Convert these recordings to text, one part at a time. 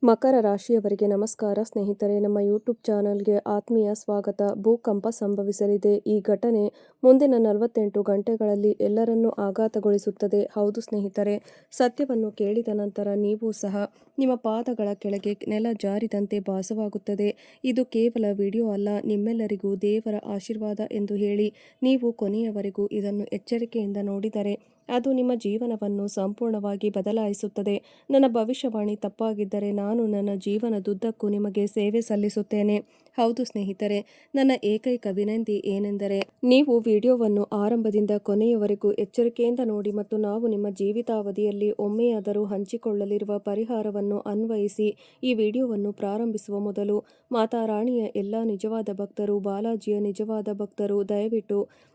ಮಕರ ರಾಶಿಯವರಿಗೆ ನಮಸ್ಕಾರ ಸ್ನೇಹಿತರೆ. ನಮ್ಮ ಯೂಟ್ಯೂಬ್ ಚಾನಲ್ಗೆ ಆತ್ಮೀಯ ಸ್ವಾಗತ. ಭೂಕಂಪ ಸಂಭವಿಸಲಿದೆ. ಈ ಘಟನೆ ಮುಂದಿನ 48 ಗಂಟೆಗಳಲ್ಲಿ ಎಲ್ಲರನ್ನೂ ಆಘಾತಗೊಳಿಸುತ್ತದೆ. ಹೌದು ಸ್ನೇಹಿತರೆ, ಸತ್ಯವನ್ನು ಕೇಳಿದ ನಂತರ ನೀವು ಸಹ ನಿಮ್ಮ ಪಾದಗಳ ಕೆಳಗೆ ನೆಲ ಜಾರಿದಂತೆ ಭಾಸವಾಗುತ್ತದೆ. ಇದು ಕೇವಲ ವಿಡಿಯೋ ಅಲ್ಲ, ನಿಮ್ಮೆಲ್ಲರಿಗೂ ದೇವರ ಆಶೀರ್ವಾದ ಎಂದು ಹೇಳಿ ನೀವು ಕೊನೆಯವರೆಗೂ ಇದನ್ನು ಎಚ್ಚರಿಕೆಯಿಂದ ನೋಡಿದರೆ ಅದು ನಿಮ್ಮ ಜೀವನವನ್ನು ಸಂಪೂರ್ಣವಾಗಿ ಬದಲಾಯಿಸುತ್ತದೆ. ನನ್ನ ಭವಿಷ್ಯವಾಣಿ ತಪ್ಪಾಗಿದ್ದರೆ ನಾನು ನನ್ನ ಜೀವನದುದ್ದಕ್ಕೂ ನಿಮಗೆ ಸೇವೆ ಸಲ್ಲಿಸುತ್ತೇನೆ. ಹೌದು ಸ್ನೇಹಿತರೆ, ನನ್ನ ಏಕೈಕ ವಿನಂತಿ ಏನೆಂದರೆ ನೀವು ವಿಡಿಯೋವನ್ನು ಆರಂಭದಿಂದ ಕೊನೆಯವರೆಗೂ ಎಚ್ಚರಿಕೆಯಿಂದ ನೋಡಿ ಮತ್ತು ನಾವು ನಿಮ್ಮ ಜೀವಿತಾವಧಿಯಲ್ಲಿ ಒಮ್ಮೆಯಾದರೂ ಹಂಚಿಕೊಳ್ಳಲಿರುವ ಪರಿಹಾರವನ್ನು ಅನ್ವಯಿಸಿ. ಈ ವಿಡಿಯೋವನ್ನು ಪ್ರಾರಂಭಿಸುವ ಮೊದಲು ಮಾತಾ ರಾಣಿಯ ಎಲ್ಲ ನಿಜವಾದ ಭಕ್ತರು, ಬಾಲಾಜಿಯ ನಿಜವಾದ ಭಕ್ತರು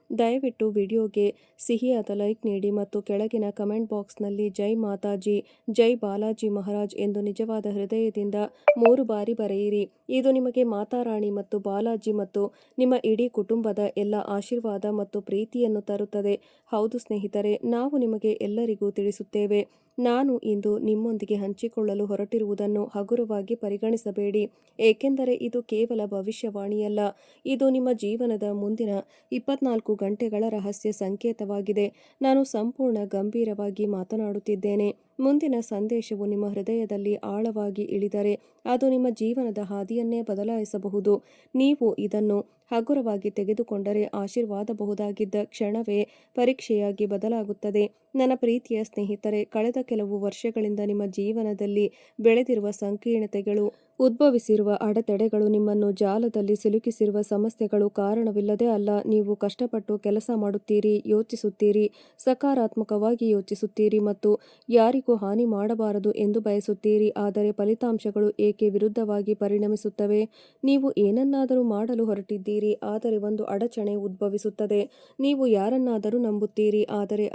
ದಯವಿಟ್ಟು ವಿಡಿಯೋಗೆ ಸಿಹಿಯಾದ ಲೈಕ್ ನೀಡಿ ಮತ್ತು ಕೆಳಗಿನ ಕಮೆಂಟ್ ಬಾಕ್ಸ್ನಲ್ಲಿ ಜೈ ಮಾತಾಜಿ, ಜೈ ಬಾಲಾಜಿ ಮಹಾರಾಜ್ ಎಂದು ನಿಜವಾದ ಹೃದಯದಿಂದ 3 ಬಾರಿ ಬರೆಯಿರಿ. ಇದು ನಿಮಗೆ ಮಾತಾರಾಣಿ ಮತ್ತು ಬಾಲಾಜಿ ಮತ್ತು ನಿಮ್ಮ ಇಡೀ ಕುಟುಂಬದ ಎಲ್ಲ ಆಶೀರ್ವಾದ ಮತ್ತು ಪ್ರೀತಿಯನ್ನು ತರುತ್ತದೆ. ಹೌದು ಸ್ನೇಹಿತರೆ, ನಾವು ನಿಮಗೆ ಎಲ್ಲರಿಗೂ ತಿಳಿಸುತ್ತೇವೆ, ನಾನು ಇಂದು ನಿಮ್ಮೊಂದಿಗೆ ಹಂಚಿಕೊಳ್ಳಲು ಹೊರಟಿರುವುದನ್ನು ಹಗುರವಾಗಿ ಪರಿಗಣಿಸಬೇಡಿ, ಏಕೆಂದರೆ ಇದು ಕೇವಲ ಭವಿಷ್ಯವಾಣಿಯಲ್ಲ, ಇದು ನಿಮ್ಮ ಜೀವನದ ಮುಂದಿನ 24 ಗಂಟೆಗಳ ರಹಸ್ಯ ಸಂಕೇತವಾಗಿದೆ. ನಾನು ಸಂಪೂರ್ಣ ಗಂಭೀರವಾಗಿ ಮಾತನಾಡುತ್ತಿದ್ದೇನೆ. ಮುಂದಿನ ಸಂದೇಶವು ನಿಮ್ಮ ಹೃದಯದಲ್ಲಿ ಆಳವಾಗಿ ಇಳಿದರೆ ಅದು ನಿಮ್ಮ ಜೀವನದ ಹಾದಿಯನ್ನೇ ಬದಲಾಯಿಸಬಹುದು. ನೀವು ಇದನ್ನು ಹಗುರವಾಗಿ ತೆಗೆದುಕೊಂಡರೆ ಆಶೀರ್ವಾದಬಹುದಾಗಿದ್ದ ಕ್ಷಣವೇ ಪರೀಕ್ಷೆಯಾಗಿ ಬದಲಾಗುತ್ತದೆ. ನನ್ನ ಪ್ರೀತಿಯ ಸ್ನೇಹಿತರೆ, ಕಳೆದ ಕೆಲವು ವರ್ಷಗಳಿಂದ ನಿಮ್ಮ ಜೀವನದಲ್ಲಿ ಬೆಳೆದಿರುವ ಸಂಕೀರ್ಣತೆಗಳು, ಉದ್ಭವಿಸಿರುವ ಅಡೆತಡೆಗಳು, ನಿಮ್ಮನ್ನು ಜಾಲದಲ್ಲಿ ಸಿಲುಕಿಸಿರುವ ಸಮಸ್ಯೆಗಳು ಕಾರಣವಿಲ್ಲದೆ ಅಲ್ಲ. ನೀವು ಕಷ್ಟಪಟ್ಟು ಕೆಲಸ ಮಾಡುತ್ತೀರಿ, ಯೋಚಿಸುತ್ತೀರಿ, ಸಕಾರಾತ್ಮಕವಾಗಿ ಯೋಚಿಸುತ್ತೀರಿ ಮತ್ತು ಯಾರಿಗೂ ಹಾನಿ ಮಾಡಬಾರದು ಎಂದು ಬಯಸುತ್ತೀರಿ. ಆದರೆ ಫಲಿತಾಂಶಗಳು ಏಕೆ ವಿರುದ್ಧವಾಗಿ ಪರಿಣಮಿಸುತ್ತವೆ? ನೀವು ಏನನ್ನಾದರೂ ಮಾಡಲು ಹೊರಟಿದ್ದೀರಿ, ಆದರೆ ಒಂದು ಅಡಚಣೆ ಉದ್ಭವಿಸುತ್ತದೆ. ನೀವು ಯಾರನ್ನಾದರೂ ನಂಬುತ್ತೀರಿ, ಆದರೆ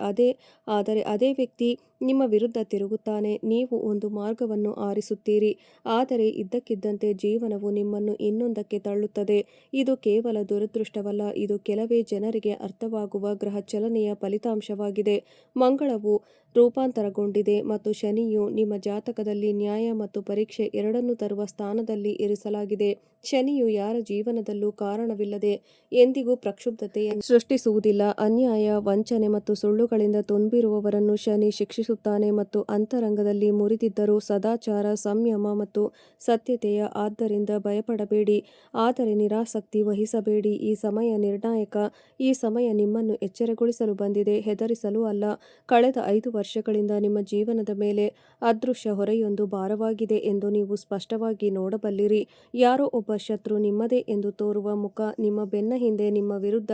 ಅದೇ ವ್ಯಕ್ತಿ ನಿಮ್ಮ ವಿರುದ್ಧ ತಿರುಗುತ್ತಾನೆ. ನೀವು ಒಂದು ಮಾರ್ಗವನ್ನು ಆರಿಸುತ್ತೀರಿ, ಆದರೆ ಇದ್ದಕ್ಕಿದ್ದಂತೆ ಜೀವನವು ನಿಮ್ಮನ್ನು ಇನ್ನೊಂದಕ್ಕೆ ತಳ್ಳುತ್ತದೆ. ಇದು ಕೇವಲ ದುರದೃಷ್ಟವಲ್ಲ, ಇದು ಕೆಲವೇ ಜನರಿಗೆ ಅರ್ಥವಾಗುವ ಗ್ರಹ ಚಲನೆಯ ಫಲಿತಾಂಶವಾಗಿದೆ. ಮಂಗಳವು ರೂಪಾಂತರಗೊಂಡಿದೆ ಮತ್ತು ಶನಿಯು ನಿಮ್ಮ ಜಾತಕದಲ್ಲಿ ನ್ಯಾಯ ಮತ್ತು ಪರೀಕ್ಷೆ ಎರಡನ್ನೂ ತರುವ ಸ್ಥಾನದಲ್ಲಿ ಇರಿಸಲಾಗಿದೆ. ಶನಿಯು ಯಾರ ಜೀವನದಲ್ಲೂ ಕಾರಣವಿಲ್ಲದೆ ಎಂದಿಗೂ ಪ್ರಕ್ಷುಬ್ಧತೆಯನ್ನು ಸೃಷ್ಟಿಸುವುದಿಲ್ಲ. ಅನ್ಯಾಯ, ವಂಚನೆ ಮತ್ತು ಸುಳ್ಳುಗಳಿಂದ ತುಂಬಿರುವವರನ್ನು ಶನಿ ಶಿಕ್ಷಿಸುತ್ತಾನೆ ಮತ್ತು ಅಂತರಂಗದಲ್ಲಿ ಮುರಿದಿದ್ದರೂ ಸದಾಚಾರ, ಸಂಯಮ ಮತ್ತು ಸತ್ಯತೆಯ. ಆದ್ದರಿಂದ ಭಯಪಡಬೇಡಿ, ಆದರೆ ನಿರಾಸಕ್ತಿ ವಹಿಸಬೇಡಿ. ಈ ಸಮಯ ನಿರ್ಣಾಯಕ. ಈ ಸಮಯ ನಿಮ್ಮನ್ನು ಎಚ್ಚರಗೊಳಿಸಲು ಬಂದಿದೆ, ಹೆದರಿಸಲು ಅಲ್ಲ. ಕಳೆದ 5 ವರ್ಷಗಳಿಂದ ನಿಮ್ಮ ಜೀವನದ ಮೇಲೆ ಅದೃಶ್ಯ ಹೊರೆಯೊಂದು ಭಾರವಾಗಿದೆ ಎಂದು ನೀವು ಸ್ಪಷ್ಟವಾಗಿ ನೋಡಬಲ್ಲಿರಿ. ಯಾರೋ ಒಬ್ಬ ಶತ್ರು ನಿಮ್ಮದೇ ಎಂದು ತೋರುವ ಮುಖ ನಿಮ್ಮ ಬೆನ್ನ ಹಿಂದೆ ನಿಮ್ಮ ವಿರುದ್ಧ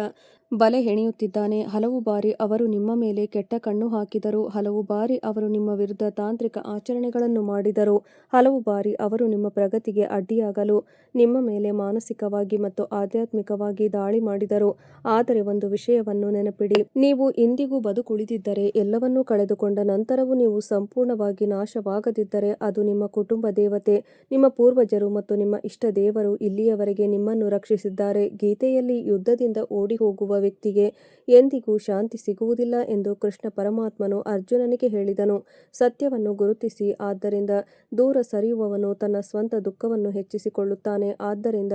ಬಲೆ ಹೆಣೆಯುತ್ತಿದ್ದಾನೆ. ಹಲವು ಬಾರಿ ಅವರು ನಿಮ್ಮ ಮೇಲೆ ಕೆಟ್ಟ ಕಣ್ಣು ಹಾಕಿದರು, ಹಲವು ಬಾರಿ ಅವರು ನಿಮ್ಮ ವಿರುದ್ಧ ತಾಂತ್ರಿಕ ಆಚರಣೆಗಳನ್ನು ಮಾಡಿದರು, ಹಲವು ಬಾರಿ ಅವರು ನಿಮ್ಮ ಪ್ರಗತಿಗೆ ಅಡ್ಡಿಯಾಗಲು ನಿಮ್ಮ ಮೇಲೆ ಮಾನಸಿಕವಾಗಿ ಮತ್ತು ಆಧ್ಯಾತ್ಮಿಕವಾಗಿ ದಾಳಿ ಮಾಡಿದರು. ಆದರೆ ಒಂದು ವಿಷಯವನ್ನು ನೆನಪಿಡಿ, ನೀವು ಇಂದಿಗೂ ಬದುಕುಳಿದಿದ್ದರೆ, ಎಲ್ಲವನ್ನೂ ಕಳೆದುಕೊಂಡ ನಂತರವೂ ನೀವು ಸಂಪೂರ್ಣವಾಗಿ ನಾಶವಾಗದಿದ್ದರೆ ಅದು ನಿಮ್ಮ ಕುಟುಂಬ ದೇವತೆ, ನಿಮ್ಮ ಪೂರ್ವಜರು ಮತ್ತು ನಿಮ್ಮ ಇಷ್ಟ ದೇವರು ಇಲ್ಲಿಯವರೆಗೆ ನಿಮ್ಮನ್ನು ರಕ್ಷಿಸಿದ್ದಾರೆ. ಗೀತೆಯಲ್ಲಿ ಯುದ್ಧದಿಂದ ಓಡಿ ಹೋಗುವ ವ್ಯಕ್ತಿಗೆ ಎಂದಿಗೂ ಶಾಂತಿ ಸಿಗುವುದಿಲ್ಲ ಎಂದು ಕೃಷ್ಣ ಪರಮಾತ್ಮನು ಅರ್ಜುನನಿಗೆ ಹೇಳಿದನು. ಸತ್ಯವನ್ನು ಗುರುತಿಸಿ, ಆದ್ದರಿಂದ ದೂರ ಸರಿಯುವವನು ತನ್ನ ಸ್ವಂತ ದುಃಖವನ್ನು ಹೆಚ್ಚಿಸಿಕೊಳ್ಳುತ್ತಾನೆ. ಆದ್ದರಿಂದ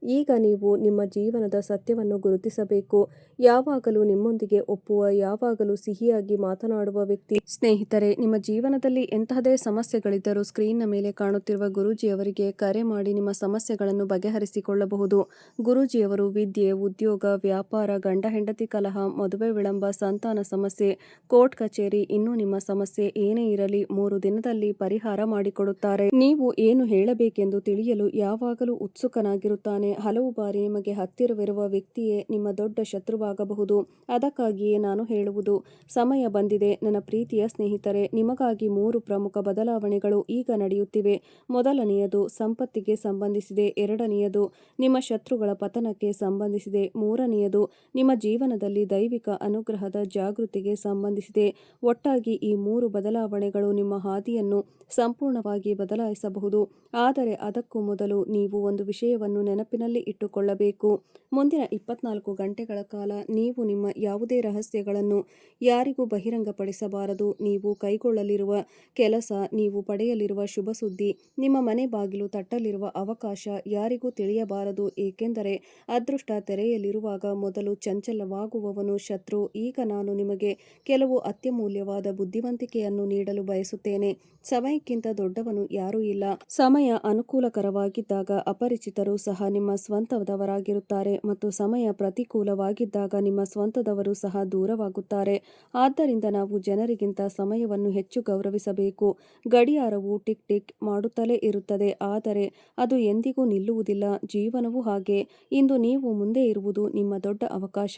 ಈಗ ನೀವು ನಿಮ್ಮ ಜೀವನದ ಸತ್ಯವನ್ನು ಗುರುತಿಸಬೇಕು. ಯಾವಾಗಲೂ ನಿಮ್ಮೊಂದಿಗೆ ಒಪ್ಪುವ, ಯಾವಾಗಲೂ ಸಿಹಿಯಾಗಿ ಮಾತನಾಡುವ ವ್ಯಕ್ತಿ. ಸ್ನೇಹಿತರೆ, ನಿಮ್ಮ ಜೀವನದಲ್ಲಿ ಎಂತಹದೇ ಸಮಸ್ಯೆಗಳಿದ್ದರೂ ಸ್ಕ್ರೀನ್ನ ಮೇಲೆ ಕಾಣುತ್ತಿರುವ ಗುರೂಜಿಯವರಿಗೆ ಕರೆ ಮಾಡಿ ನಿಮ್ಮ ಸಮಸ್ಯೆಗಳನ್ನು ಬಗೆಹರಿಸಿಕೊಳ್ಳಬಹುದು. ಗುರೂಜಿಯವರು ವಿದ್ಯೆ, ಉದ್ಯೋಗ, ವ್ಯಾಪಾರ, ಗಂಡ ಹೆಂಡತಿ ಕಲಹ, ಮದುವೆ ವಿಳಂಬ, ಸಂತಾನ ಸಮಸ್ಯೆ, ಕೋರ್ಟ್ ಕಚೇರಿ, ಇನ್ನೂ ನಿಮ್ಮ ಸಮಸ್ಯೆ ಏನೇ ಇರಲಿ 3 ದಿನದಲ್ಲಿ ಪರಿಹಾರ ಮಾಡಿಕೊಡುತ್ತಾರೆ. ನೀವು ಏನು ಹೇಳಬೇಕೆಂದು ತಿಳಿಯಲು ಯಾವಾಗಲೂ ಉತ್ಸುಕನಾಗಿರುತ್ತಾನೆ. ಹಲವು ಬಾರಿ ನಿಮಗೆ ಹತ್ತಿರವಿರುವ ವ್ಯಕ್ತಿಯೇ ನಿಮ್ಮ ದೊಡ್ಡ ಶತ್ರುವಾಗಬಹುದು. ಅದಕ್ಕಾಗಿಯೇ ನಾನು ಹೇಳುವುದು, ಸಮಯ ಬಂದಿದೆ. ನನ್ನ ಪ್ರೀತಿಯ ಸ್ನೇಹಿತರೆ, ನಿಮಗಾಗಿ 3 ಪ್ರಮುಖ ಬದಲಾವಣೆಗಳು ಈಗ ನಡೆಯುತ್ತಿವೆ. ಮೊದಲನೆಯದು ಸಂಪತ್ತಿಗೆ ಸಂಬಂಧಿಸಿದೆ, ಎರಡನೆಯದು ನಿಮ್ಮ ಶತ್ರುಗಳ ಪತನಕ್ಕೆ ಸಂಬಂಧಿಸಿದೆ, ಮೂರನೆಯದು ನಿಮ್ಮ ಜೀವನದಲ್ಲಿ ದೈವಿಕ ಅನುಗ್ರಹದ ಜಾಗೃತಿಗೆ ಸಂಬಂಧಿಸಿದೆ. ಒಟ್ಟಾಗಿ ಈ 3 ಬದಲಾವಣೆಗಳು ನಿಮ್ಮ ಹಾದಿಯನ್ನು ಸಂಪೂರ್ಣವಾಗಿ ಬದಲಾಯಿಸಬಹುದು. ಆದರೆ ಅದಕ್ಕೂ ಮೊದಲು ನೀವು ಒಂದು ವಿಷಯವನ್ನು ನೆನಪಿನಲ್ಲಿ ಇಟ್ಟುಕೊಳ್ಳಬೇಕು. ಮುಂದಿನ 24 ಗಂಟೆಗಳ ಕಾಲ ನೀವು ನಿಮ್ಮ ಯಾವುದೇ ರಹಸ್ಯಗಳನ್ನು ಯಾರಿಗೂ ಬಹಿರಂಗಪಡಿಸಬಾರದು. ನೀವು ಕೈಗೊಳ್ಳಲಿರುವ ಕೆಲಸ, ನೀವು ಪಡೆಯಲಿರುವ ಶುಭ ಸುದ್ದಿ, ನಿಮ್ಮ ಮನೆ ಬಾಗಿಲು ತಟ್ಟಲಿರುವ ಅವಕಾಶ ಯಾರಿಗೂ ತಿಳಿಯಬಾರದು. ಏಕೆಂದರೆ ಅದೃಷ್ಟ ತೆರೆಯಲಿರುವಾಗ ಮೊದಲು ಚಂಚಲವಾಗುವವನು ಶತ್ರು. ಈಗ ನಾನು ನಿಮಗೆ ಕೆಲವು ಅತ್ಯಮೂಲ್ಯವಾದ ಬುದ್ಧಿವಂತಿಕೆಯನ್ನು ನೀಡಲು ಬಯಸುತ್ತೇನೆ. ಸಮಯಕ್ಕಿಂತ ದೊಡ್ಡವನು ಯಾರೂ ಇಲ್ಲ. ಸಮಯ ಅನುಕೂಲಕರವಾಗಿದ್ದಾಗ ಅಪರಿಚಿತರು ಸಹ ನಿಮ್ಮ ಸ್ವಂತದವರಾಗಿರುತ್ತಾರೆ ಮತ್ತು ಸಮಯ ಪ್ರತಿಕೂಲವಾಗಿದ್ದಾಗ ನಿಮ್ಮ ಸ್ವಂತದವರು ಸಹ ದೂರವಾಗುತ್ತಾರೆ. ಆದ್ದರಿಂದ ನಾವು ಜನರಿಗಿಂತ ಸಮಯವನ್ನು ಹೆಚ್ಚು ಗೌರವಿಸಬೇಕು. ಗಡಿಯಾರವು ಟಿಕ್ ಟಿಕ್ ಮಾಡುತ್ತಲೇ ಇರುತ್ತದೆ, ಆದರೆ ಅದು ಎಂದಿಗೂ ನಿಲ್ಲುವುದಿಲ್ಲ. ಜೀವನವೂ ಹಾಗೆ. ಇಂದು ನೀವು ಮುಂದೆ ಇರುವುದು ನಿಮ್ಮ ದೊಡ್ಡ ಅವಕಾಶ.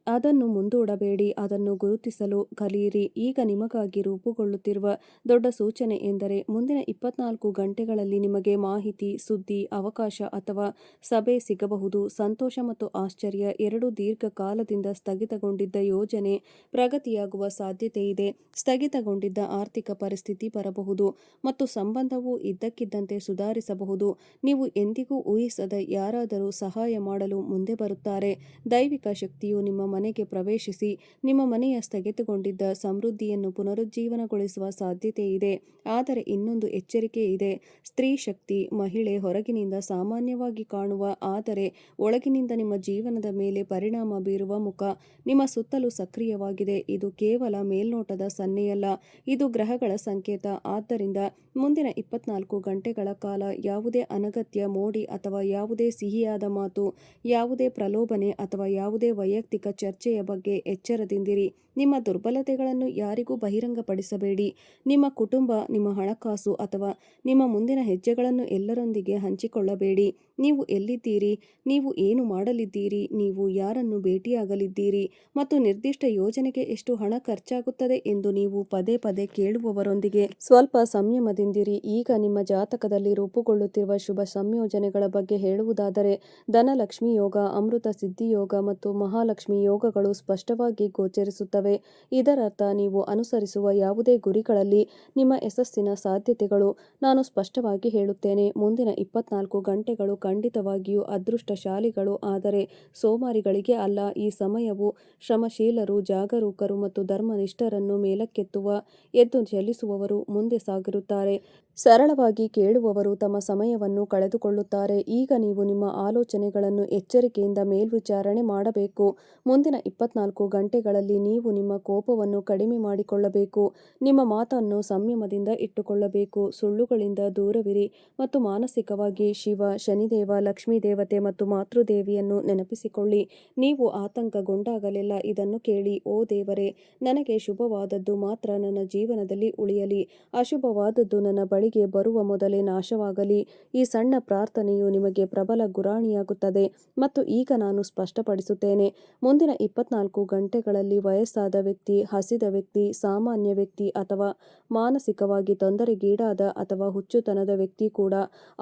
ಅದನ್ನು ಮುಂದೂಡಬೇಡಿ, ಅದನ್ನು ಗುರುತಿಸಲು ಕಲಿಯಿರಿ. ಈಗ ನಿಮಗಾಗಿ ರೂಪುಗೊಳ್ಳುತ್ತಿರುವ ದೊಡ್ಡ ಸೂಚನೆ ಎಂದರೆ ಮುಂದಿನ 24 ಗಂಟೆಗಳಲ್ಲಿ ನಿಮಗೆ ಮಾಹಿತಿ, ಸುದ್ದಿ, ಅವಕಾಶ ಅಥವಾ ಸಭೆ ಸಿಗಬಹುದು. ಸಂತೋಷ ಮತ್ತು ಆಶ್ಚರ್ಯ ಎರಡೂ ದೀರ್ಘಕಾಲದಿಂದ ಸ್ಥಗಿತಗೊಂಡಿದ್ದ ಯೋಜನೆ ಪ್ರಗತಿಯಾಗುವ ಸಾಧ್ಯತೆಯಿದೆ. ಸ್ಥಗಿತಗೊಂಡಿದ್ದ ಆರ್ಥಿಕ ಪರಿಸ್ಥಿತಿ ಬರಬಹುದು ಮತ್ತು ಸಂಬಂಧವು ಇದ್ದಕ್ಕಿದ್ದಂತೆ ಸುಧಾರಿಸಬಹುದು. ನೀವು ಎಂದಿಗೂ ಊಹಿಸದ ಯಾರಾದರೂ ಸಹಾಯ ಮಾಡಲು ಮುಂದೆ ಬರುತ್ತಾರೆ. ದೈವಿಕ ಶಕ್ತಿಯು ನಿಮ್ಮ ಮನೆಗೆ ಪ್ರವೇಶಿಸಿ ನಿಮ್ಮ ಮನೆಯ ಸ್ಥಗಿತಗೊಂಡಿದ್ದ ಸಮೃದ್ಧಿಯನ್ನು ಪುನರುಜ್ಜೀವನಗೊಳಿಸುವ ಸಾಧ್ಯತೆಯಿದೆ. ಆದರೆ ಇನ್ನೊಂದು ಎಚ್ಚರಿಕೆ ಇದೆ. ಸ್ತ್ರೀ ಶಕ್ತಿ, ಮಹಿಳೆ ಹೊರಗಿನಿಂದ ಸಾಮಾನ್ಯವಾಗಿ ಕಾಣುವ ಆದರೆ ಒಳಗಿನಿಂದ ನಿಮ್ಮ ಜೀವನದ ಮೇಲೆ ಪರಿಣಾಮ ಬೀರುವ ಮುಖ ನಿಮ್ಮ ಸುತ್ತಲೂ ಸಕ್ರಿಯವಾಗಿದೆ. ಇದು ಕೇವಲ ಮೇಲ್ನೋಟದ ಸನ್ನೆಯಲ್ಲ, ಇದು ಗ್ರಹಗಳ ಸಂಕೇತ. ಆದ್ದರಿಂದ ಮುಂದಿನ 24 ಗಂಟೆಗಳ ಕಾಲ ಯಾವುದೇ ಅನಗತ್ಯ ಮೋಡಿ ಅಥವಾ ಯಾವುದೇ ಸಿಹಿಯಾದ ಮಾತು, ಯಾವುದೇ ಪ್ರಲೋಭನೆ ಅಥವಾ ಯಾವುದೇ ವೈಯಕ್ತಿಕ ಚರ್ಚೆಯ ಬಗ್ಗೆ ಎಚ್ಚರದಿಂದಿರಿ. ನಿಮ್ಮ ದುರ್ಬಲತೆಗಳನ್ನು ಯಾರಿಗೂ ಬಹಿರಂಗಪಡಿಸಬೇಡಿ. ನಿಮ್ಮ ಕುಟುಂಬ, ನಿಮ್ಮ ಹಣಕಾಸು ಅಥವಾ ನಿಮ್ಮ ಮುಂದಿನ ಹೆಜ್ಜೆಗಳನ್ನು ಎಲ್ಲರೊಂದಿಗೆ ಹಂಚಿಕೊಳ್ಳಬೇಡಿ. ನೀವು ಎಲ್ಲಿದ್ದೀರಿ, ನೀವು ಏನು ಮಾಡಲಿದ್ದೀರಿ, ನೀವು ಯಾರನ್ನು ಭೇಟಿಯಾಗಲಿದ್ದೀರಿ ಮತ್ತು ನಿರ್ದಿಷ್ಟ ಯೋಜನೆಗೆ ಎಷ್ಟು ಹಣ ಖರ್ಚಾಗುತ್ತದೆ ಎಂದು ನೀವು ಪದೇ ಪದೇ ಕೇಳುವವರೊಂದಿಗೆ ಸ್ವಲ್ಪ ಸಂಯಮದಿಂದಿರಿ. ಈಗ ನಿಮ್ಮ ಜಾತಕದಲ್ಲಿ ರೂಪುಗೊಳ್ಳುತ್ತಿರುವ ಶುಭ ಸಂಯೋಜನೆಗಳ ಬಗ್ಗೆ ಹೇಳುವುದಾದರೆ, ಧನಲಕ್ಷ್ಮಿ ಯೋಗ, ಅಮೃತ ಸಿದ್ಧಿ ಯೋಗ ಮತ್ತು ಮಹಾಲಕ್ಷ್ಮಿ ಯೋಗಗಳು ಸ್ಪಷ್ಟವಾಗಿ ಗೋಚರಿಸುತ್ತವೆ. ಇದರರ್ಥ ನೀವು ಅನುಸರಿಸುವ ಯಾವುದೇ ಗುರಿಗಳಲ್ಲಿ ನಿಮ್ಮ ಯಶಸ್ಸಿನ ಸಾಧ್ಯತೆಗಳು. ನಾನು ಸ್ಪಷ್ಟವಾಗಿ ಹೇಳುತ್ತೇನೆ, ಮುಂದಿನ 24 ಗಂಟೆಗಳು ಖಂಡಿತವಾಗಿಯೂ ಅದೃಷ್ಟಶಾಲಿಗಳು, ಆದರೆ ಸೋಮಾರಿಗಳಿಗೆ ಅಲ್ಲ. ಈ ಸಮಯವು ಶ್ರಮಶೀಲರು, ಜಾಗರೂಕರು ಮತ್ತು ಧರ್ಮನಿಷ್ಠರನ್ನು ಮೇಲಕ್ಕೆತ್ತುವ ಎದ್ದು ಚಲಿಸುವವರು ಮುಂದೆ ಸಾಗಿರುತ್ತಾರೆ. ಸರಳವಾಗಿ ಕೇಳುವವರು ತಮ್ಮ ಸಮಯವನ್ನು ಕಳೆದುಕೊಳ್ಳುತ್ತಾರೆ. ಈಗ ನೀವು ನಿಮ್ಮ ಆಲೋಚನೆಗಳನ್ನು ಎಚ್ಚರಿಕೆಯಿಂದ ಮೇಲ್ವಿಚಾರಣೆ ಮಾಡಬೇಕು. ಮುಂದಿನ 24 ಗಂಟೆಗಳಲ್ಲಿ ನೀವು ನಿಮ್ಮ ಕೋಪವನ್ನು ಕಡಿಮೆ ಮಾಡಿಕೊಳ್ಳಬೇಕು. ನಿಮ್ಮ ಮಾತನ್ನು ಸಂಯಮದಿಂದ ಇಟ್ಟುಕೊಳ್ಳಬೇಕು. ಸುಳ್ಳುಗಳಿಂದ ದೂರವಿರಿ ಮತ್ತು ಮಾನಸಿಕವಾಗಿ ಶಿವ, ಶನಿದೇವ, ಲಕ್ಷ್ಮೀ ದೇವತೆ ಮತ್ತು ಮಾತೃದೇವಿಯನ್ನು ನೆನಪಿಸಿಕೊಳ್ಳಿ. ನೀವು ಆತಂಕಗೊಂಡಾಗಲೆಲ್ಲ ಇದನ್ನು ಕೇಳಿ: ಓ ದೇವರೇ, ನನಗೆ ಶುಭವಾದದ್ದು ಮಾತ್ರ ನನ್ನ ಜೀವನದಲ್ಲಿ ಉಳಿಯಲಿ, ಅಶುಭವಾದದ್ದು ನನ್ನ ಬಳಿಗೆ ಬರುವ ಮೊದಲೇ ನಾಶವಾಗಲಿ. ಈ ಸಣ್ಣ ಪ್ರಾರ್ಥನೆಯು ನಿಮಗೆ ಪ್ರಬಲ ಗುರಾಣಿಯಾಗುತ್ತದೆ. ಮತ್ತು ಈಗ ನಾನು ಸ್ಪಷ್ಟಪಡಿಸುತ್ತೇನೆ, ಮುಂದಿನ 24 ಗಂಟೆಗಳಲ್ಲಿ ವಯಸ್ಸಾದ ವ್ಯಕ್ತಿ, ಹಸಿದ ವ್ಯಕ್ತಿ, ಸಾಮಾನ್ಯ ವ್ಯಕ್ತಿ ಅಥವಾ ಮಾನಸಿಕವಾಗಿ ತೊಂದರೆಗೀಡಾದ ಅಥವಾ ಹುಚ್ಚುತನದ ವ್ಯಕ್ತಿ ಕೂಡ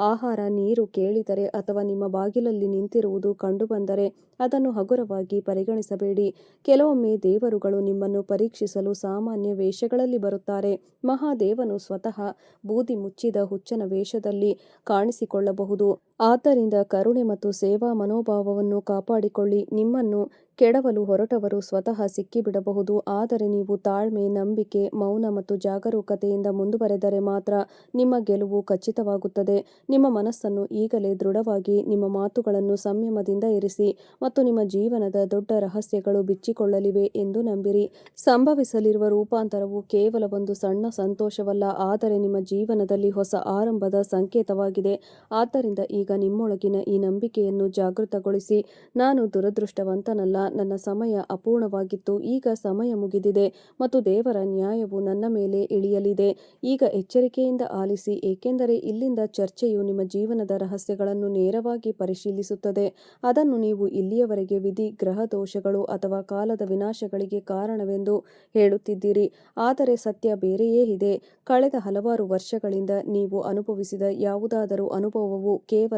ಆಹಾರ, ನೀರು ಕೇಳಿದರೆ ಅಥವಾ ನಿಮ್ಮ ಬಾಗಿಲಲ್ಲಿ ನಿಂತಿರುವುದು ಕಂಡುಬಂದರೆ ಅದನ್ನು ಹಗುರವಾಗಿ ಪರಿಗಣಿಸಬೇಡಿ. ಕೆಲವೊಮ್ಮೆ ದೇವರುಗಳು ನಿಮ್ಮನ್ನು ಪರೀಕ್ಷಿಸಲು ಸಾಮಾನ್ಯ ವೇಷಗಳಲ್ಲಿ ಬರುತ್ತಾರೆ. ಮಹಾದೇವನು ಸ್ವತಃ ಬೂದಿ ಮುಚ್ಚಿದ ಹುಚ್ಚನ ವೇಷದಲ್ಲಿ ಕಾಣಿಸಿಕೊಳ್ಳಬಹುದು. ಆದ್ದರಿಂದ ಕರುಣೆ ಮತ್ತು ಸೇವಾ ಮನೋಭಾವವನ್ನು ಕಾಪಾಡಿಕೊಳ್ಳಿ. ನಿಮ್ಮನ್ನು ಕೆಡವಲು ಹೊರಟವರು ಸ್ವತಃ ಸಿಕ್ಕಿಬಿಡಬಹುದು, ಆದರೆ ನೀವು ತಾಳ್ಮೆ, ನಂಬಿಕೆ, ಮೌನ ಮತ್ತು ಜಾಗರೂಕತೆಯಿಂದ ಮುಂದುವರೆದರೆ ಮಾತ್ರ ನಿಮ್ಮ ಗೆಲುವು ಖಚಿತವಾಗುತ್ತದೆ. ನಿಮ್ಮ ಮನಸ್ಸನ್ನು ಈಗಲೇ ದೃಢವಾಗಿ, ನಿಮ್ಮ ಮಾತುಗಳನ್ನು ಸಂಯಮದಿಂದ ಇರಿಸಿ ಮತ್ತು ನಿಮ್ಮ ಜೀವನದ ದೊಡ್ಡ ರಹಸ್ಯಗಳು ಬಿಚ್ಚಿಕೊಳ್ಳಲಿವೆ ಎಂದು ನಂಬಿರಿ. ಸಂಭವಿಸಲಿರುವ ರೂಪಾಂತರವು ಕೇವಲ ಒಂದು ಸಣ್ಣ ಸಂತೋಷವಲ್ಲ, ಆದರೆ ನಿಮ್ಮ ಜೀವನದಲ್ಲಿ ಹೊಸ ಆರಂಭದ ಸಂಕೇತವಾಗಿದೆ. ಆದ್ದರಿಂದ ಈಗ ನಿಮ್ಮೊಳಗಿನ ಈ ನಂಬಿಕೆಯನ್ನು ಜಾಗೃತಗೊಳಿಸಿ: ನಾನು ದುರದೃಷ್ಟವಂತನಲ್ಲ, ನನ್ನ ಸಮಯ ಅಪೂರ್ಣವಾಗಿತ್ತು, ಈಗ ಸಮಯ ಮುಗಿದಿದೆ ಮತ್ತು ದೇವರ ನ್ಯಾಯವು ನನ್ನ ಮೇಲೆ ಇಳಿಯಲಿದೆ. ಈಗ ಎಚ್ಚರಿಕೆಯಿಂದ ಆಲಿಸಿ, ಏಕೆಂದರೆ ಇಲ್ಲಿಂದ ಚರ್ಚೆಯು ನಿಮ್ಮ ಜೀವನದ ರಹಸ್ಯಗಳನ್ನು ನೇರವಾಗಿ ಪರಿಶೀಲಿಸುತ್ತದೆ. ಅದನ್ನು ನೀವು ಇಲ್ಲಿಯವರೆಗೆ ವಿಧಿ, ಗ್ರಹ ದೋಷಗಳು ಅಥವಾ ಕಾಲದ ವಿನಾಶಗಳಿಗೆ ಕಾರಣವೆಂದು ಹೇಳುತ್ತಿದ್ದೀರಿ, ಆದರೆ ಸತ್ಯ ಬೇರೆಯೇ ಇದೆ. ಕಳೆದ ಹಲವಾರು ವರ್ಷಗಳಿಂದ ನೀವು ಅನುಭವಿಸಿದ ಯಾವುದಾದರೂ ಅನುಭವವು ಕೇವಲ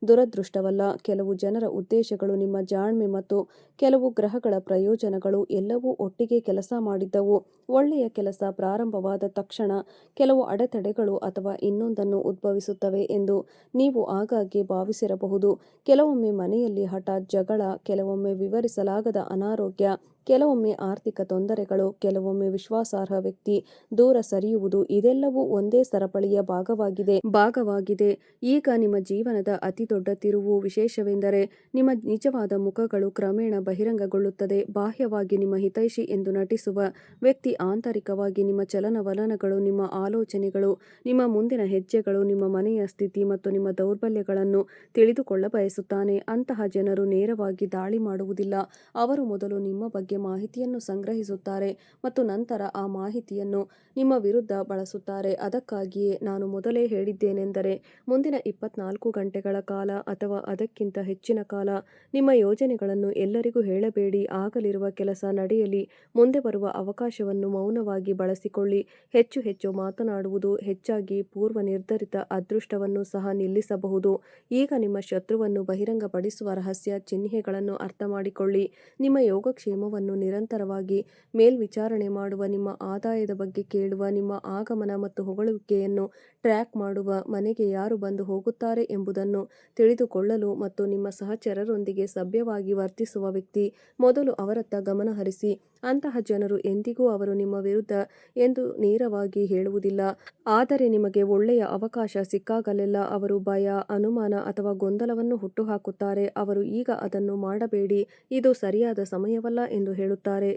ದುರದೃಷ್ಟವಲ್ಲ. ಕೆಲವು ಜನರ ಉದ್ದೇಶಗಳು ನಿಮ್ಮ ಜಾಣ್ಮೆ ಮತ್ತು ಕೆಲವು ಕೆಲವು ಗ್ರಹಗಳ ಪ್ರಯೋಜನಗಳು ಎಲ್ಲವೂ ಒಟ್ಟಿಗೆ ಕೆಲಸ ಮಾಡಿದ್ದವು. ಒಳ್ಳೆಯ ಕೆಲಸ ಪ್ರಾರಂಭವಾದ ತಕ್ಷಣ ಕೆಲವು ಅಡೆತಡೆಗಳು ಅಥವಾ ಇನ್ನೊಂದನ್ನು ಉದ್ಭವಿಸುತ್ತವೆ ಎಂದು ನೀವು ಆಗಾಗ್ಗೆ ಭಾವಿಸಿರಬಹುದು. ಕೆಲವೊಮ್ಮೆ ಮನೆಯಲ್ಲಿ ಹಠಾತ್ ಜಗಳ, ಕೆಲವೊಮ್ಮೆ ವಿವರಿಸಲಾಗದ ಅನಾರೋಗ್ಯ, ಕೆಲವೊಮ್ಮೆ ಆರ್ಥಿಕ ತೊಂದರೆಗಳು, ಕೆಲವೊಮ್ಮೆ ವಿಶ್ವಾಸಾರ್ಹ ವ್ಯಕ್ತಿ ದೂರ ಸರಿಯುವುದು, ಇದೆಲ್ಲವೂ ಒಂದೇ ಸರಪಳಿಯ ಭಾಗವಾಗಿದೆ. ಈಗ ನಿಮ್ಮ ಜೀವನದ ಅತಿದೊಡ್ಡ ತಿರುವು ವಿಶೇಷವೆಂದರೆ ನಿಮ್ಮ ನಿಜವಾದ ಮುಖಗಳು ಕ್ರಮೇಣ ಬಹಿರಂಗಗೊಳ್ಳುತ್ತದೆ. ಬಾಹ್ಯವಾಗಿ ನಿಮ್ಮ ಹಿತೈಷಿ ಎಂದು ನಟಿಸುವ ವ್ಯಕ್ತಿ ಆಂತರಿಕವಾಗಿ ನಿಮ್ಮ ಚಲನವಲನಗಳು, ನಿಮ್ಮ ಆಲೋಚನೆಗಳು, ನಿಮ್ಮ ಮುಂದಿನ ಹೆಜ್ಜೆಗಳು, ನಿಮ್ಮ ಮನೆಯ ಸ್ಥಿತಿ ಮತ್ತು ನಿಮ್ಮ ದೌರ್ಬಲ್ಯಗಳನ್ನು ತಿಳಿದುಕೊಳ್ಳ ಬಯಸುತ್ತಾನೆ. ಅಂತಹ ಜನರು ನೇರವಾಗಿ ದಾಳಿ ಮಾಡುವುದಿಲ್ಲ. ಅವರು ಮೊದಲು ನಿಮ್ಮ ಬಗ್ಗೆ ಮಾಹಿತಿಯನ್ನು ಸಂಗ್ರಹಿಸುತ್ತಾರೆ ಮತ್ತು ನಂತರ ಆ ಮಾಹಿತಿಯನ್ನು ನಿಮ್ಮ ವಿರುದ್ಧ ಬಳಸುತ್ತಾರೆ. ಅದಕ್ಕಾಗಿಯೇ ನಾನು ಮೊದಲೇ ಹೇಳಿದ್ದೇನೆಂದರೆ, ಮುಂದಿನ 24 ಗಂಟೆಗಳ ಕಾಲ ಅಥವಾ ಅದಕ್ಕಿಂತ ಹೆಚ್ಚಿನ ಕಾಲ ನಿಮ್ಮ ಯೋಜನೆಗಳನ್ನು ಎಲ್ಲರಿಗೂ ಹೇಳಬೇಡಿ. ಆಗಲಿರುವ ಕೆಲಸ ನಡೆಯಲಿ. ಮುಂದೆ ಬರುವ ಅವಕಾಶವನ್ನು ಮೌನವಾಗಿ ಬಳಸಿಕೊಳ್ಳಿ. ಹೆಚ್ಚು ಹೆಚ್ಚು ಮಾತನಾಡುವುದು ಹೆಚ್ಚಾಗಿ ಪೂರ್ವನಿರ್ಧರಿತ ಅದೃಷ್ಟವನ್ನು ಸಹ ನಿಲ್ಲಿಸಬಹುದು. ಈಗ ನಿಮ್ಮ ಶತ್ರುವನ್ನು ಬಹಿರಂಗಪಡಿಸುವ ರಹಸ್ಯ ಚಿಹ್ನೆಗಳನ್ನು ಅರ್ಥಮಾಡಿಕೊಳ್ಳಿ. ನಿಮ್ಮ ಯೋಗಕ್ಷೇಮವನ್ನು ನಿರಂತರವಾಗಿ ಮೇಲ್ವಿಚಾರಣೆ ಮಾಡುವ, ನಿಮ್ಮ ಆದಾಯದ ಬಗ್ಗೆ ಕೇಳುವ, ನಿಮ್ಮ ಆಗಮನ ಮತ್ತು ಹೊಗಳುವಿಕೆಯನ್ನು ಟ್ರ್ಯಾಕ್ ಮಾಡುವ, ಮನೆಗೆ ಯಾರು ಬಂದು ಹೋಗುತ್ತಾರೆ ಎಂಬುದನ್ನು ತಿಳಿದುಕೊಳ್ಳಲು ಮತ್ತು ನಿಮ್ಮ ಸಹಚರರೊಂದಿಗೆ ಸಭ್ಯವಾಗಿ ವರ್ತಿಸುವ ವ್ಯಕ್ತಿ ಮೊದಲು ಅವರತ್ತ ಗಮನ ಹರಿಸಿ. ಅಂತಹ ಜನರು ಎಂದಿಗೂ ಅವರು ನಿಮ್ಮ ವಿರುದ್ಧ ಎಂದು ನೇರವಾಗಿ ಹೇಳುವುದಿಲ್ಲ. ಆದರೆ ನಿಮಗೆ ಒಳ್ಳೆಯ ಅವಕಾಶ ಸಿಕ್ಕಾಗಲೆಲ್ಲ ಅವರು ಭಯ, ಅನುಮಾನ ಅಥವಾ ಗೊಂದಲವನ್ನು ಹುಟ್ಟುಹಾಕುತ್ತಾರೆ. ಅವರು ಈಗ ಅದನ್ನು ಮಾಡಬೇಡಿ, ಇದು ಸರಿಯಾದ ಸಮಯವಲ್ಲ ಎಂದು ಹೇಳುತ್ತಾರೆ.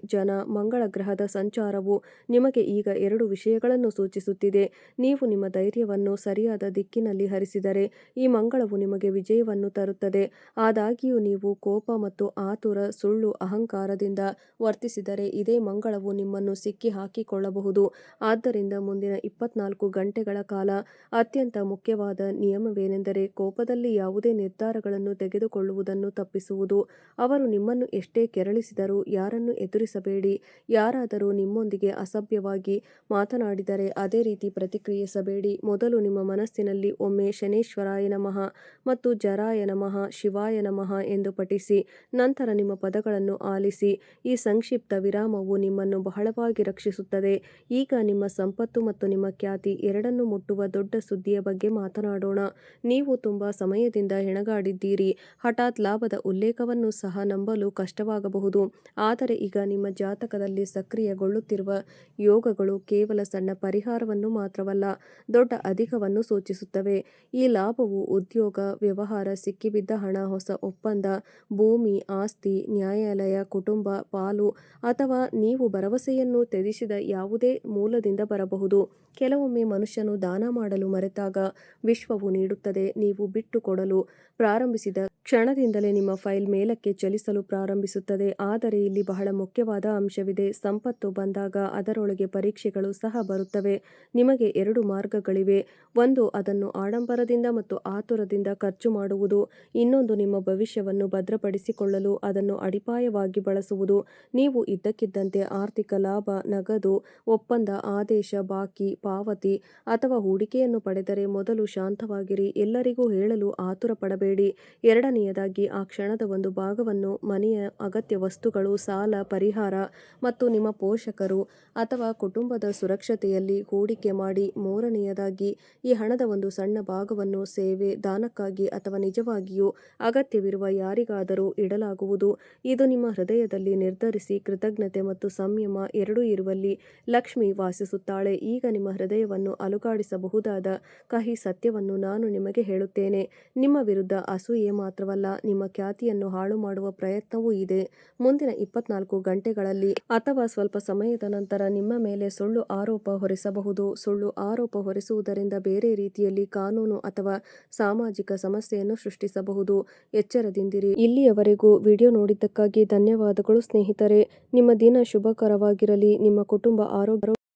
ಮಂಗಳ ಗ್ರಹದ ಸಂಚಾರವು ನಿಮಗೆ ಈಗ 2 ವಿಷಯಗಳನ್ನು ಸೂಚಿಸುತ್ತಿದೆ. ನೀವು ನಿಮ್ಮ ಧೈರ್ಯವನ್ನು ಸರಿಯಾದ ದಿಕ್ಕಿನಲ್ಲಿ ಹರಿಸಿದರೆ ಈ ಮಂಗಳವು ನಿಮಗೆ ವಿಜಯವನ್ನು ತರುತ್ತದೆ. ಆದಾಗ್ಯೂ ನೀವು ಕೋಪ ಮತ್ತು ಆತುರ, ಸುಳ್ಳು ಅಹಂಕಾರದಿಂದ ವರ್ತಿಸಿದರೆ ಇದೇ ಮಂಗಳವು ನಿಮ್ಮನ್ನು ಸಿಕ್ಕಿ ಹಾಕಿಕೊಳ್ಳಬಹುದು. ಆದ್ದರಿಂದ ಮುಂದಿನ 24 ಗಂಟೆಗಳ ಕಾಲ ಅತ್ಯಂತ ಮುಖ್ಯವಾದ ನಿಯಮವೇನೆಂದರೆ ಕೋಪದಲ್ಲಿ ಯಾವುದೇ ನಿರ್ಧಾರಗಳನ್ನು ತೆಗೆದುಕೊಳ್ಳುವುದನ್ನು ತಪ್ಪಿಸುವುದು. ಅವರು ನಿಮ್ಮನ್ನು ಎಷ್ಟೇ ಕೆರಳಿಸಿದರೂ ಯಾರನ್ನು ಎದುರಿಸಬೇಡಿ. ಯಾರಾದರೂ ನಿಮ್ಮೊಂದಿಗೆ ಅಸಭ್ಯವಾಗಿ ಮಾತನಾಡಿದರೆ ಅದೇ ರೀತಿ ಪ್ರತಿಕ್ರಿಯಿಸಬೇಡಿ. ಮೊದಲು ನಿಮ್ಮ ಮನಸ್ಸಿನಲ್ಲಿ ಒಮ್ಮೆ ಶನೇಶ್ವರಾಯ ನಮಃ ಮತ್ತು ಜರಾಯ ನಮಃ, ಶಿವಾಯ ನಮಃ ಎಂದು ಪಠಿಸಿ. ನಂತರ ನಿಮ್ಮ ಪದಗಳನ್ನು ಆಲಿಸಿ. ಈ ಸಂಕ್ಷಿಪ್ತ ವಿರಾಮವು ನಿಮ್ಮನ್ನು ಬಹಳವಾಗಿ ರಕ್ಷಿಸುತ್ತದೆ. ಈಗ ನಿಮ್ಮ ಸಂಪತ್ತು ಮತ್ತು ನಿಮ್ಮ ಖ್ಯಾತಿ ಎರಡನ್ನೂ ಮುಟ್ಟುವ ದೊಡ್ಡ ಸುದ್ದಿಯ ಬಗ್ಗೆ ಮಾತನಾಡೋಣ. ನೀವು ತುಂಬಾ ಸಮಯದಿಂದ ಹೆಣಗಾಡಿದ್ದೀರಿ. ಹಠಾತ್ ಲಾಭದ ಉಲ್ಲೇಖವನ್ನು ಸಹ ನಂಬಲು ಕಷ್ಟವಾಗಬಹುದು. ಆದರೆ ಈಗ ನಿಮ್ಮ ಜಾತಕದಲ್ಲಿ ಸಕ್ರಿಯಗೊಳ್ಳುತ್ತಿರುವ ಯೋಗಗಳು ಕೇವಲ ಸಣ್ಣ ಪರಿಹಾರವನ್ನು ಮಾತ್ರವಲ್ಲ, ದೊಡ್ಡ ಅಧಿಕವನ್ನು ಸೂಚಿಸುತ್ತವೆ. ಈ ಲಾಭವು ಉದ್ಯೋಗ, ವ್ಯವಹಾರ, ಸಿಕ್ಕಿಬಿದ್ದ ಹಣ, ಹೊಸ ಒಪ್ಪಂದ, ಭೂಮಿ, ಆಸ್ತಿ, ನ್ಯಾಯಾಲಯ, ಕುಟುಂಬ ಪಾಲು ಅಥವಾ ನೀವು ಭರವಸೆಯನ್ನು ತ್ಯಜಿಸಿದ ಯಾವುದೇ ಮೂಲದಿಂದ ಬರಬಹುದು. ಕೆಲವೊಮ್ಮೆ ಮನುಷ್ಯನು ದಾನ ಮಾಡಲು ಮರೆತಾಗ ವಿಶ್ವವು ನೀಡುತ್ತದೆ. ನೀವು ಬಿಟ್ಟು ಕೊಡಲು ಪ್ರಾರಂಭಿಸಿದ ಕ್ಷಣದಿಂದಲೇ ನಿಮ್ಮ ಫೈಲ್ ಮೇಲಕ್ಕೆ ಚಲಿಸಲು ಪ್ರಾರಂಭಿಸುತ್ತದೆ. ಆದರೆ ಇಲ್ಲಿ ಬಹಳ ಮುಖ್ಯವಾದ ಅಂಶವಿದೆ. ಸಂಪತ್ತು ಬಂದಾಗ ಅದರೊಳಗೆ ಪರೀಕ್ಷೆಗಳು ಸಹ ಬರುತ್ತವೆ. ನಿಮಗೆ 2 ಮಾರ್ಗಗಳಿವೆ. ಒಂದು, ಅದನ್ನು ಆಡಂಬರದಿಂದ ಮತ್ತು ಆತುರದಿಂದ ಖರ್ಚು ಮಾಡುವುದು. ಇನ್ನೊಂದು, ನಿಮ್ಮ ಭವಿಷ್ಯವನ್ನು ಭದ್ರಪಡಿಸಿಕೊಳ್ಳಲು ಅದನ್ನು ಅಡಿಪಾಯವಾಗಿ ಬಳಸುವುದು. ನೀವು ಇದ್ದಕ್ಕಿದ್ದಂತೆ ಆರ್ಥಿಕ ಲಾಭ, ನಗದು, ಒಪ್ಪಂದ, ಆದೇಶ, ಬಾಕಿ ಪಾವತಿ ಅಥವಾ ಹೂಡಿಕೆಯನ್ನು ಪಡೆದರೆ ಮೊದಲು ಶಾಂತವಾಗಿರಿ. ಎಲ್ಲರಿಗೂ ಹೇಳಲು ಆತುರ ಪಡಬೇಡಿ. ಎರಡನೆಯದಾಗಿ, ಆ ಕ್ಷಣದ ಒಂದು ಭಾಗವನ್ನು ಮನೆಯ ಅಗತ್ಯ ವಸ್ತುಗಳು, ಸಾಲ ಪರಿಹಾರ ಮತ್ತು ನಿಮ್ಮ ಪೋಷಕರು ಅಥವಾ ಕುಟುಂಬದ ಸುರಕ್ಷತೆಯಲ್ಲಿ ಹೂಡಿಕೆ ಮಾಡಿ. ಮೂರನೆಯದಾಗಿ, ಈ ಹಣದ ಒಂದು ಸಣ್ಣ ಭಾಗವನ್ನು ಸೇವೆ, ದಾನಕ್ಕಾಗಿ ಅಥವಾ ನಿಜವಾಗಿಯೂ ಅಗತ್ಯವಿರುವ ಯಾರಿಗಾದರೂ ಇಡಲಾಗುವುದು. ಇದು ನಿಮ್ಮ ಹೃದಯದಲ್ಲಿ ನಿರ್ಧರಿಸಿ. ಕೃತಜ್ಞತೆ ಮತ್ತು ಸಂಯಮ ಎರಡೂ ಇರುವಲ್ಲಿ ಲಕ್ಷ್ಮಿ ವಾಸಿಸುತ್ತಾಳೆ. ಈಗ ನಿಮ್ಮ ಹೃದಯವನ್ನು ಅಲುಗಾಡಿಸಬಹುದಾದ ಕಹಿ ಸತ್ಯವನ್ನು ನಾನು ನಿಮಗೆ ಹೇಳುತ್ತೇನೆ. ನಿಮ್ಮ ವಿರುದ್ಧ ಅಸೂಯೆ ಮಾತ್ರವಲ್ಲ, ನಿಮ್ಮ ಖ್ಯಾತಿಯನ್ನು ಹಾಳು ಮಾಡುವ ಪ್ರಯತ್ನವೂ ಇದೆ. ಮುಂದಿನ 24 ಗಂಟೆಗಳಲ್ಲಿ ಅಥವಾ ಸ್ವಲ್ಪ ಸಮಯದ ನಂತರ ನಿಮ್ಮ ಮೇಲೆ ಸುಳ್ಳು ಆರೋಪ ಹೊರಿಸಬಹುದು. ಸುಳ್ಳು ಆರೋಪ ಹೊರಿಸುವುದರಿಂದ ಬೇರೆ ರೀತಿಯಲ್ಲಿ ಕಾನೂನು ಅಥವಾ ಸಾಮಾಜಿಕ ಸಮಸ್ಯೆಯನ್ನು ಸೃಷ್ಟಿಸಬಹುದು. ಎಚ್ಚರದಿಂದಿರಿ. ಇಲ್ಲಿಯವರೆಗೂ ವಿಡಿಯೋ ನೋಡಿದ್ದಕ್ಕಾಗಿ ಧನ್ಯವಾದಗಳು ಸ್ನೇಹಿತರೆ. ನಿಮ್ಮ ದಿನ ಶುಭಕರವಾಗಿರಲಿ. ನಿಮ್ಮ ಕುಟುಂಬ ಆರೋಗ್ಯ